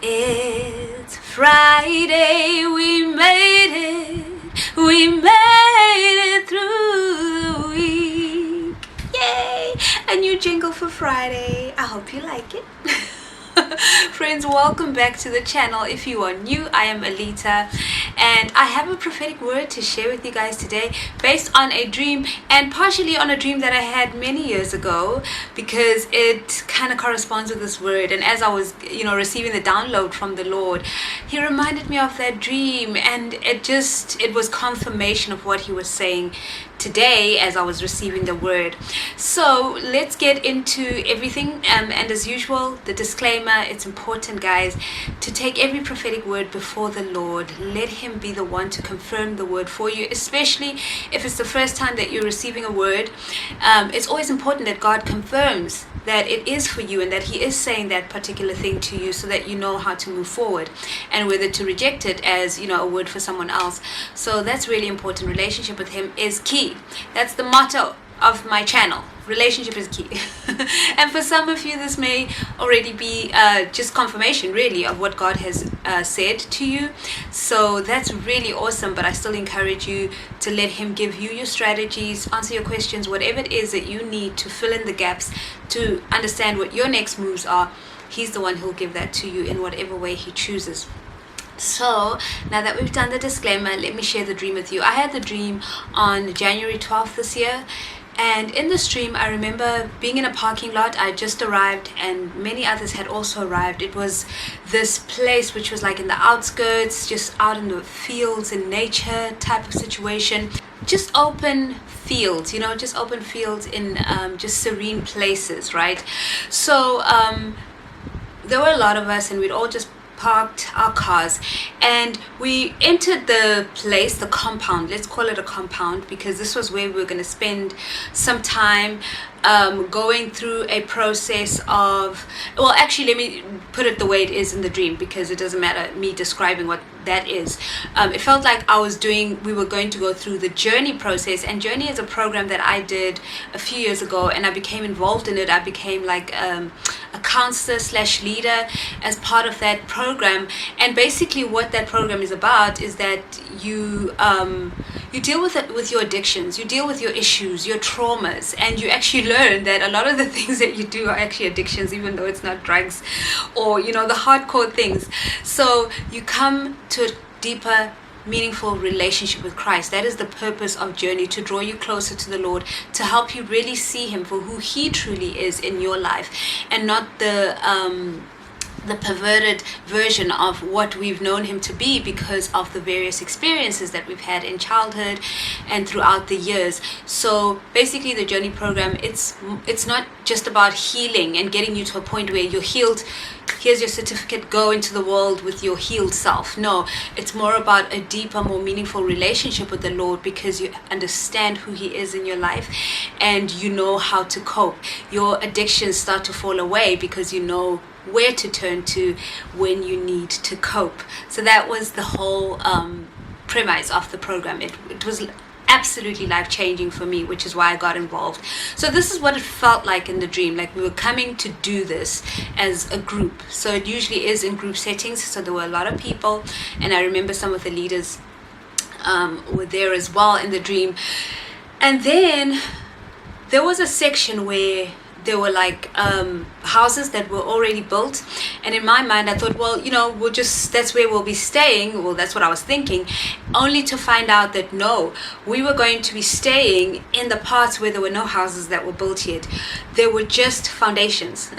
It's Friday, we made it. We made it through the week. Yay! A new jingle for Friday. I hope you like it. Friends, welcome back to the channel. If you are new, I am Alita, and I have a prophetic word to share with you guys today based on a dream, and partially on a dream that I had many years ago, because it kind of corresponds with this word. And as I was receiving the download from the Lord, he reminded me of that dream, and it was confirmation of what he was saying today as I was receiving the word. So let's get into everything, and as usual, the disclaimer: it's important, guys, to take every prophetic word before the Lord. Let him be the one to confirm the word for you, especially if it's the first time that you're receiving a word. It's always important that God confirms that it is for you and that he is saying that particular thing to you, so that you know how to move forward and whether to reject it as a word for someone else. So that's really important. Relationship with him is key. That's the motto of my channel. Relationship is key. And for some of you, this may already be just confirmation really of what God has said to you. So that's really awesome. But I still encourage you to let him give you your strategies, answer your questions, whatever it is that you need to fill in the gaps, to understand what your next moves are. He's the one who'll give that to you in whatever way he chooses. So now that we've done the disclaimer, let me share the dream with you. I had the dream on January 12th this year. And in this dream, I remember being in a parking lot. I just arrived and many others had also arrived. It was this place which was like in the outskirts, just out in the fields in nature type of situation. Just open fields, just open fields in just serene places, right? So there were a lot of us, and we'd all just parked our cars, and we entered the place, the compound. Let's call it a compound, because this was where we were going to spend some time going through a process of, well, actually, let me put it the way it is in the dream, because it doesn't matter me describing what that is. It felt like we were going to go through the Journey process, and Journey is a program that I did a few years ago, and I became involved in it. I became like a counselor / leader as part of that program. And basically what that program is about is that you deal with your addictions, you deal with your issues, your traumas, and you actually learn that a lot of the things that you do are actually addictions, even though it's not drugs or the hardcore things. So you come to a deeper, meaningful relationship with Christ. That is the purpose of Journey, to draw you closer to the Lord, to help you really see him for who he truly is in your life, and not the perverted version of what we've known him to be because of the various experiences that we've had in childhood and throughout the years. So basically the Journey program, it's not just about healing and getting you to a point where you're healed. Here's your certificate, go into the world with your healed self. No, it's more about a deeper, more meaningful relationship with the Lord, because you understand who he is in your life and you know how to cope. Your addictions start to fall away because you know where to turn to when you need to cope. So that was the whole premise of the program. It was absolutely life-changing for me, which is why I got involved. So this is what it felt like in the dream. Like we were coming to do this as a group. So it usually is in group settings. So there were a lot of people, and I remember some of the leaders were there as well in the dream. And then there was a section where there were like houses that were already built, and in my mind I thought, well, that's where we'll be staying. Well, that's what I was thinking, only to find out that no, we were going to be staying in the parts where there were no houses that were built yet. There were just foundations.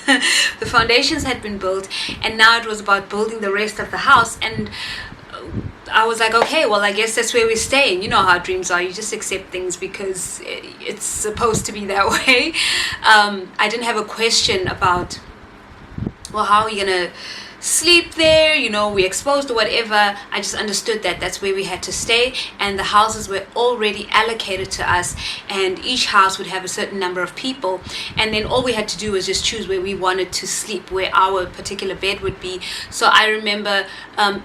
The foundations had been built, and now it was about building the rest of the house. And I was like, okay, well, I guess that's where we're staying. You know how dreams are. You just accept things because it's supposed to be that way. I didn't have a question about, well, how are we going to sleep there? We exposed or whatever. I just understood that that's where we had to stay, and the houses were already allocated to us, and each house would have a certain number of people, and then all we had to do was just choose where we wanted to sleep, where our particular bed would be. So I remember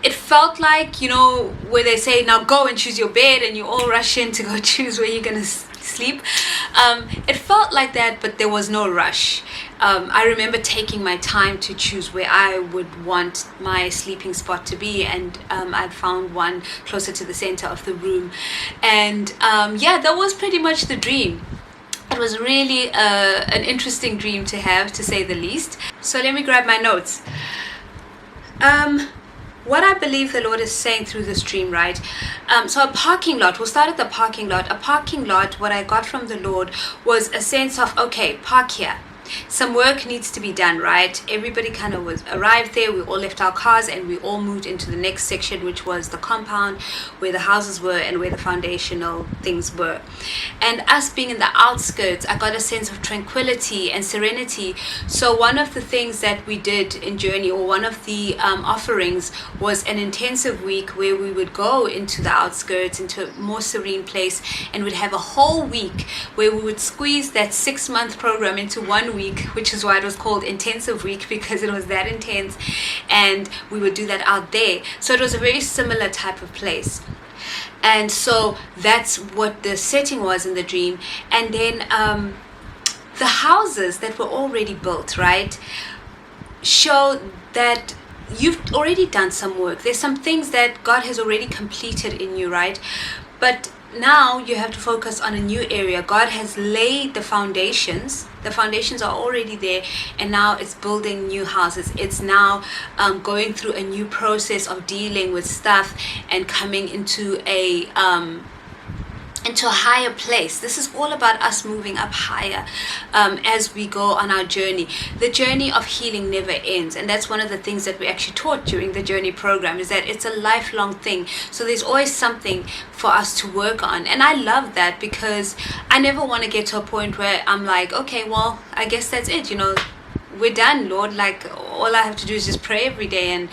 it felt like, where they say, now go and choose your bed, and you all rush in to go choose where you're going to sleep. It felt like that, but there was no rush. I remember taking my time to choose where I would want my sleeping spot to be, and I'd found one closer to the center of the room. And yeah, that was pretty much the dream. It was really an interesting dream to have, to say the least. So let me grab my notes. What I believe the Lord is saying through this dream, right? So a parking lot, we'll start at the parking lot. A parking lot, what I got from the Lord was a sense of, okay, park here. Some work needs to be done, right? Everybody kind of arrived there. We all left our cars and we all moved into the next section, which was the compound where the houses were and where the foundational things were. And us being in the outskirts, I got a sense of tranquility and serenity. So one of the things that we did in Journey, or one of the offerings, was an intensive week where we would go into the outskirts, into a more serene place, and we'd have a whole week where we would squeeze that 6-month program into 1 week, which is why it was called intensive week, because it was that intense, and we would do that out there. So it was a very similar type of place. And so that's what the setting was in the dream. And then the houses that were already built, right, show that you've already done some work. There's some things that God has already completed in you, right? But now you have to focus on a new area. God has laid the foundations. The foundations are already there, and now it's building new houses. It's now going through a new process of dealing with stuff and coming into a higher place. This is all about us moving up higher as we go on our journey. The journey of healing never ends, and that's one of the things that we actually taught during the journey program, is that it's a lifelong thing. So there's always something for us to work on, and I love that, because I never want to get to a point where I'm like, okay, well, I guess that's it, we're done, Lord. Like, all I have to do is just pray every day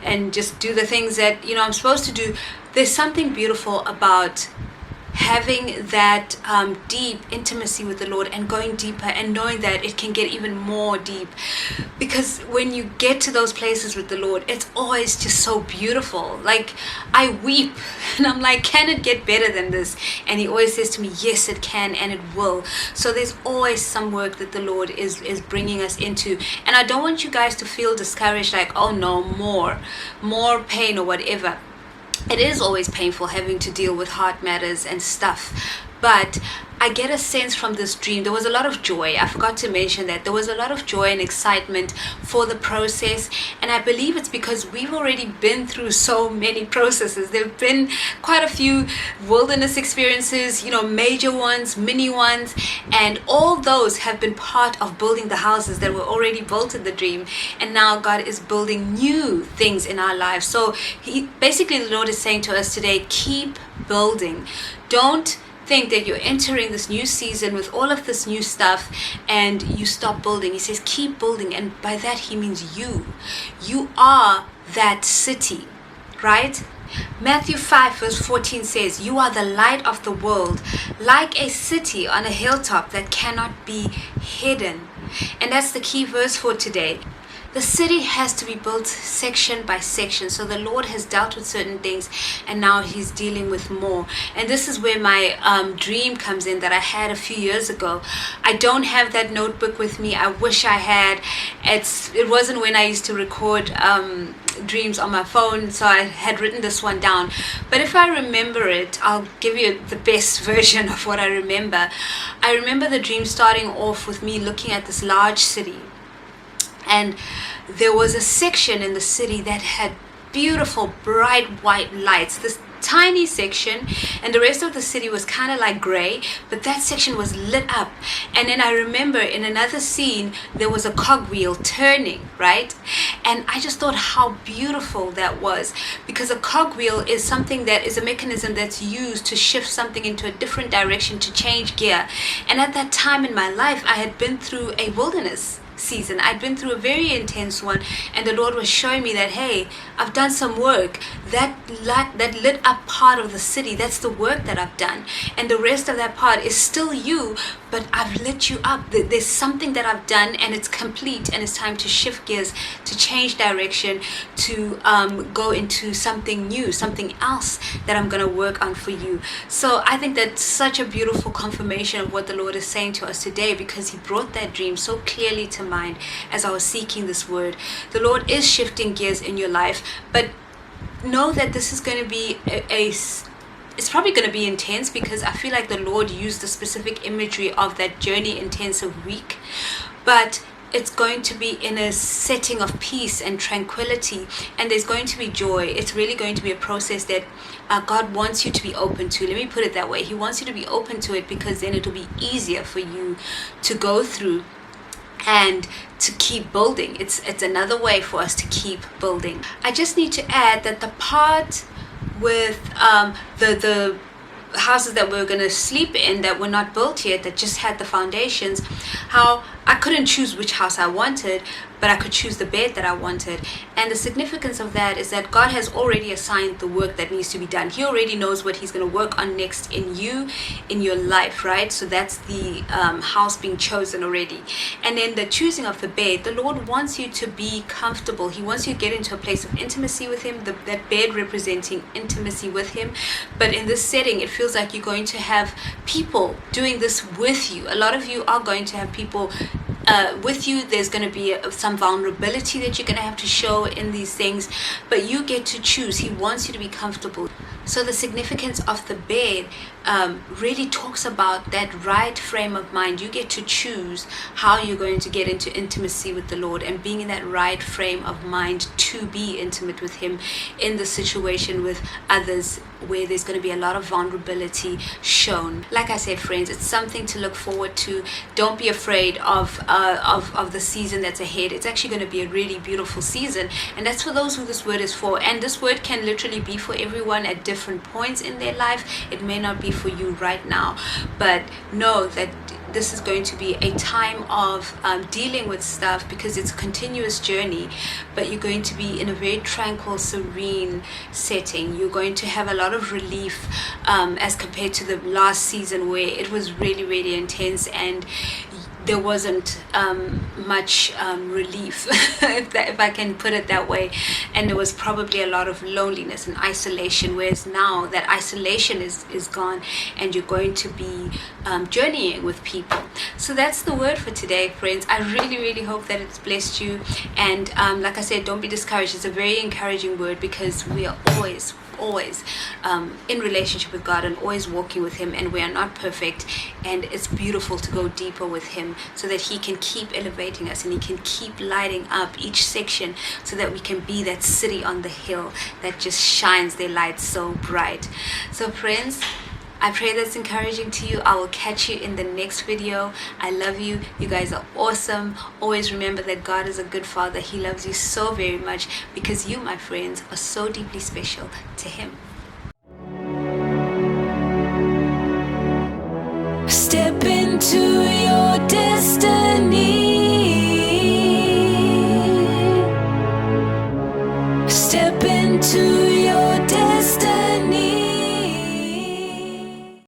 and just do the things that I'm supposed to do. There's something beautiful about having that deep intimacy with the Lord and going deeper and knowing that it can get even more deep, because when you get to those places with the Lord, it's always just so beautiful. Like, I weep and I'm like, can it get better than this? And he always says to me, yes, it can, and it will. So there's always some work that the Lord is bringing us into, and I don't want you guys to feel discouraged, like, oh no, more pain or whatever. It is always painful having to deal with heart matters and stuff, but I get a sense from this dream, there was a lot of joy. I forgot to mention that there was a lot of joy and excitement for the process, and I believe it's because we've already been through so many processes. There have been quite a few wilderness experiences, major ones, mini ones, and all those have been part of building the houses that were already built in the dream. And now God is building new things in our lives. So basically the Lord is saying to us today, keep building. Don't think that you're entering this new season with all of this new stuff and you stop building. He says keep building, and by that he means you are that city, right? Matthew 5 verse 14 says, you are the light of the world, like a city on a hilltop that cannot be hidden. And that's the key verse for today. The city has to be built section by section. So the Lord has dealt with certain things, and now he's dealing with more. And this is where my dream comes in that I had a few years ago. I don't have that notebook with me. I wish I had. It wasn't when I used to record dreams on my phone, so I had written this one down. But if I remember it, I'll give you the best version of what I remember. I remember the dream starting off with me looking at this large city. And there was a section in the city that had beautiful bright white lights, this tiny section, and the rest of the city was kind of like gray, but that section was lit up. And then I remember in another scene there was a cogwheel turning, right? And I just thought how beautiful that was, because a cogwheel is something that is a mechanism that's used to shift something into a different direction, to change gear. And at that time in my life, I had been through a wilderness season. I'd been through a very intense one, and the Lord was showing me that, hey, I've done some work. That lit up part of the city, that's the work that I've done, and the rest of that part is still you, but I've lit you up. There's something that I've done, and it's complete, and it's time to shift gears, to change direction, to go into something new, something else that I'm going to work on for you. So I think that's such a beautiful confirmation of what the Lord is saying to us today, because he brought that dream so clearly to mind as I was seeking this word. The Lord is shifting gears in your life, but know that this is going to be it's probably going to be intense, because I feel like the Lord used the specific imagery of that journey intensive week, but it's going to be in a setting of peace and tranquility, and there's going to be joy. It's really going to be a process that God wants you to be open to. Let me put it that way. He wants you to be open to it, because then it'll be easier for you to go through and to keep building. It's another way for us to keep building. I just need to add that the part with the houses that we're going to sleep in that were not built yet, that just had the foundations, how I couldn't choose which house I wanted, but I could choose the bed that I wanted. And the significance of that is that God has already assigned the work that needs to be done. He already knows what he's going to work on next in you, in your life, right? So that's the house being chosen already. And then the choosing of the bed, the Lord wants you to be comfortable. He wants you to get into a place of intimacy with him, that bed representing intimacy with him. But in this setting, it feels like you're going to have people doing this with you. A lot of you are going to have people with you. There's going to be some vulnerability that you're going to have to show in these things, but you get to choose. He wants you to be comfortable. So the significance of the bed really talks about that right frame of mind. You get to choose how you're going to get into intimacy with the Lord, and being in that right frame of mind to be intimate with him in the situation with others where there's going to be a lot of vulnerability shown. Like I said, friends, it's something to look forward to. Don't be afraid of the season that's ahead. It's actually going to be a really beautiful season, and that's for those who this word is for. And this word can literally be for everyone at different points in their life. It may not be for you right now, but know that this is going to be a time of dealing with stuff, because it's a continuous journey, but you're going to be in a very tranquil, serene setting. You're going to have a lot of relief as compared to the last season, where it was really, really intense and there wasn't much relief, if I can put it that way. And there was probably a lot of loneliness and isolation, whereas now that isolation is gone, and you're going to be journeying with people. So that's the word for today, friends. I really, really hope that it's blessed you. And like I said, don't be discouraged. It's a very encouraging word, because we are always in relationship with God and always walking with him, and we are not perfect, and it's beautiful to go deeper with him, so that he can keep elevating us and he can keep lighting up each section, so that we can be that city on the hill that just shines their light so bright. So friends, I pray that's encouraging to you. I will catch you in the next video. I love you. You guys are awesome. Always remember that God is a good Father. He loves you so very much, because you, my friends, are so deeply special to him. Step into your destiny. Step into